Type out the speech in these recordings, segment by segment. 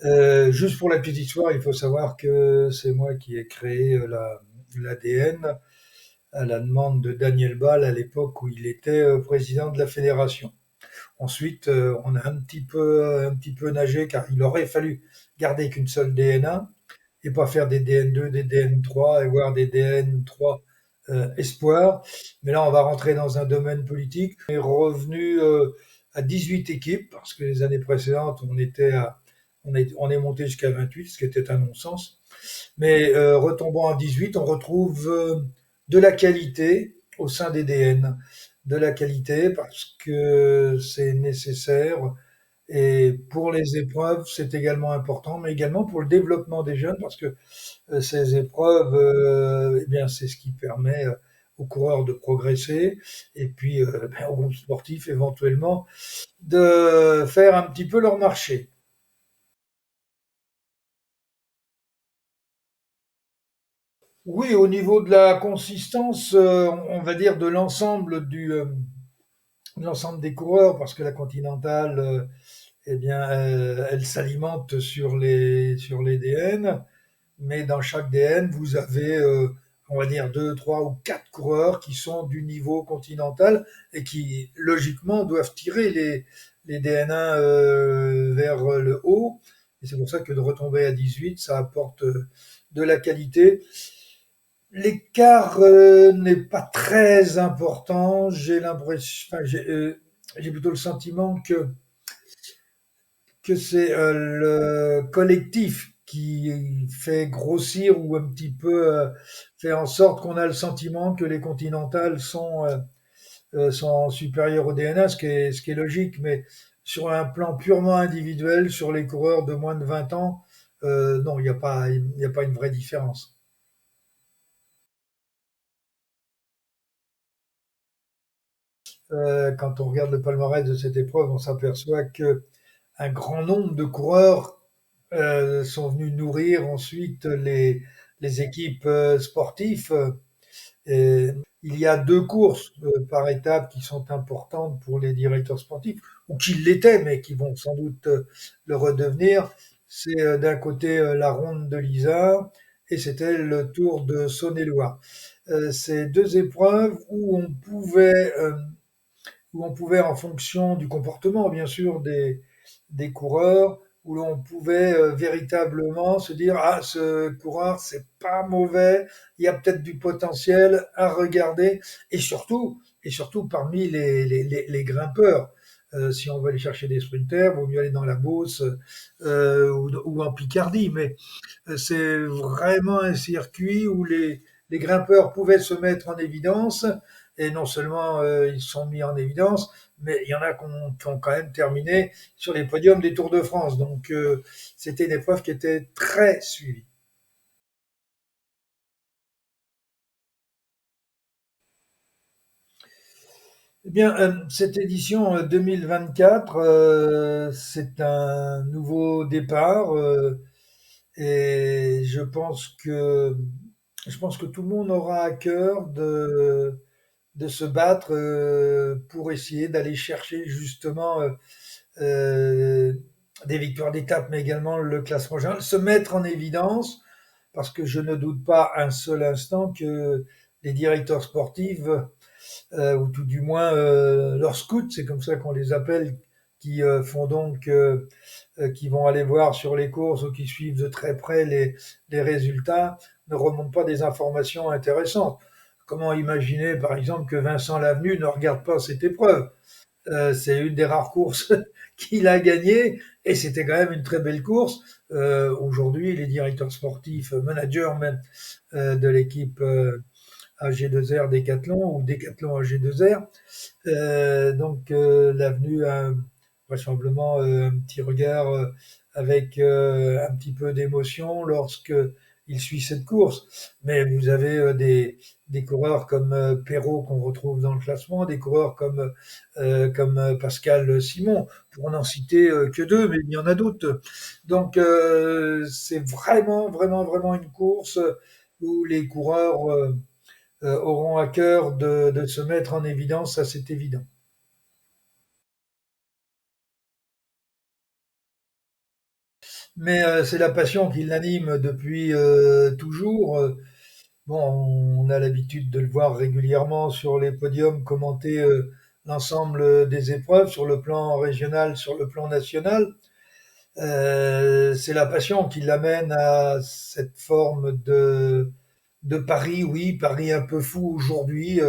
Juste pour la petite histoire, il faut savoir que c'est moi qui ai créé l'ADN à la demande de Daniel Ball à l'époque où il était président de la fédération. Ensuite, on a un petit peu nagé car il aurait fallu garder qu'une seule DNA et pas faire des DN2, des DN3 et voire des DN3 espoir. Mais là, on va rentrer dans un domaine politique. On est revenu à 18 équipes parce que les années précédentes, on est monté jusqu'à 28, ce qui était un non-sens. Mais retombant à 18, on retrouve de la qualité au sein des DN, de la qualité parce que c'est nécessaire et pour les épreuves, c'est également important, mais également pour le développement des jeunes parce que ces épreuves, eh bien, c'est ce qui permet aux coureurs de progresser et puis ben, aux groupes sportifs éventuellement de faire un petit peu leur marché. Oui, au niveau de la consistance, on va dire de de l'ensemble des coureurs, parce que la Continentale, eh bien, elle s'alimente sur les DN, mais dans chaque DN, vous avez, on va dire, deux, trois ou quatre coureurs qui sont du niveau continental et qui, logiquement, doivent tirer les DN1 vers le haut. Et c'est pour ça que de retomber à 18, ça apporte de la qualité. L'écart n'est pas très important. J'ai plutôt le sentiment que c'est le collectif qui fait grossir ou un petit peu fait en sorte qu'on a le sentiment que les continentales sont supérieures au DNA, ce qui est logique, mais sur un plan purement individuel, sur les coureurs de moins de 20 ans, non, il n'y a pas une vraie différence. Quand on regarde le palmarès de cette épreuve, on s'aperçoit que un grand nombre de coureurs sont venus nourrir ensuite les équipes sportives. Et il y a deux courses par étape qui sont importantes pour les directeurs sportifs, ou qui l'étaient, mais qui vont sans doute le redevenir. C'est d'un côté la ronde de l'Isère et c'était le Tour de Saône-et-Loire. C'est deux épreuves où on pouvait, en fonction du comportement, bien sûr, des coureurs, où l'on pouvait véritablement se dire ah ce coureur c'est pas mauvais, il y a peut-être du potentiel à regarder et surtout parmi les grimpeurs. Si on veut aller chercher des sprinters, vaut mieux aller dans la Beauce ou en Picardie, mais c'est vraiment un circuit où les grimpeurs pouvaient se mettre en évidence, et non seulement ils sont mis en évidence, mais il y en a qui ont quand même terminé sur les podiums des Tours de France. Donc c'était une épreuve qui était très suivie. Eh bien, cette édition 2024, c'est un nouveau départ et je pense que tout le monde aura à cœur de se battre pour essayer d'aller chercher justement euh, des victoires d'étape, mais également le classement général, se mettre en évidence, parce que je ne doute pas un seul instant que les directeurs sportifs, ou tout du moins leurs scouts, c'est comme ça qu'on les appelle, qui font donc, qui vont aller voir sur les courses ou qui suivent de très près les résultats, ne remontent pas des informations intéressantes. Comment imaginer, par exemple, que Vincent Lavenu ne regarde pas cette épreuve? C'est une des rares courses qu'il a gagnées et c'était quand même une très belle course. Aujourd'hui, les directeurs sportifs, managers même de l'équipe AG2R Décathlon ou Décathlon AG2R, l'avenue a vraisemblablement un petit regard avec un petit peu d'émotion lorsque il suit cette course. Mais vous avez des coureurs comme Perrault qu'on retrouve dans le classement, des coureurs comme Pascal Simon, pour n'en citer que deux, mais il y en a d'autres. Donc c'est vraiment une course où les coureurs auront à cœur de se mettre en évidence, ça c'est évident. Mais c'est la passion qui l'anime depuis toujours. Bon, on a l'habitude de le voir régulièrement sur les podiums commenter l'ensemble des épreuves sur le plan régional, sur le plan national. C'est la passion qui l'amène à cette forme de pari, oui, pari un peu fou aujourd'hui,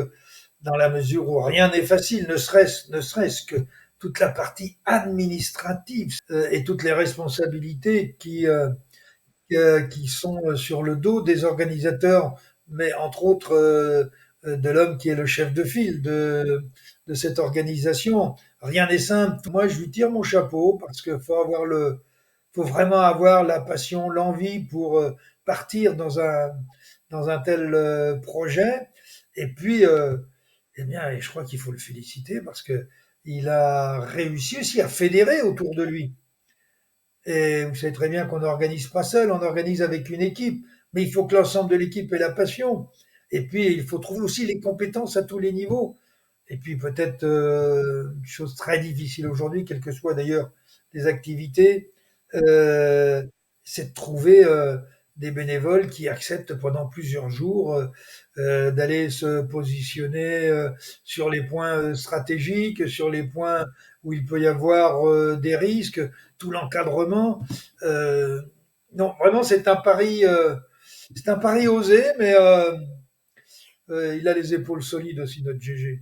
dans la mesure où rien n'est facile, ne serait-ce que toute la partie administrative et toutes les responsabilités qui sont sur le dos des organisateurs, mais entre autres de l'homme qui est le chef de file de cette organisation. Rien n'est simple. Moi, je lui tire mon chapeau parce qu'il faut vraiment avoir la passion, l'envie pour partir dans un tel projet. Et puis, eh bien, et je crois qu'il faut le féliciter parce que il a réussi aussi à fédérer autour de lui. Et vous savez très bien qu'on n'organise pas seul, on organise avec une équipe. Mais il faut que l'ensemble de l'équipe ait la passion. Et puis, il faut trouver aussi les compétences à tous les niveaux. Et puis, peut-être une chose très difficile aujourd'hui, quelles que soient d'ailleurs les activités, euh, c'est de trouver des bénévoles qui acceptent pendant plusieurs jours d'aller se positionner sur les points stratégiques, sur les points où il peut y avoir des risques, tout l'encadrement. Euh, non, vraiment, c'est un pari osé, mais il a les épaules solides aussi, notre GG.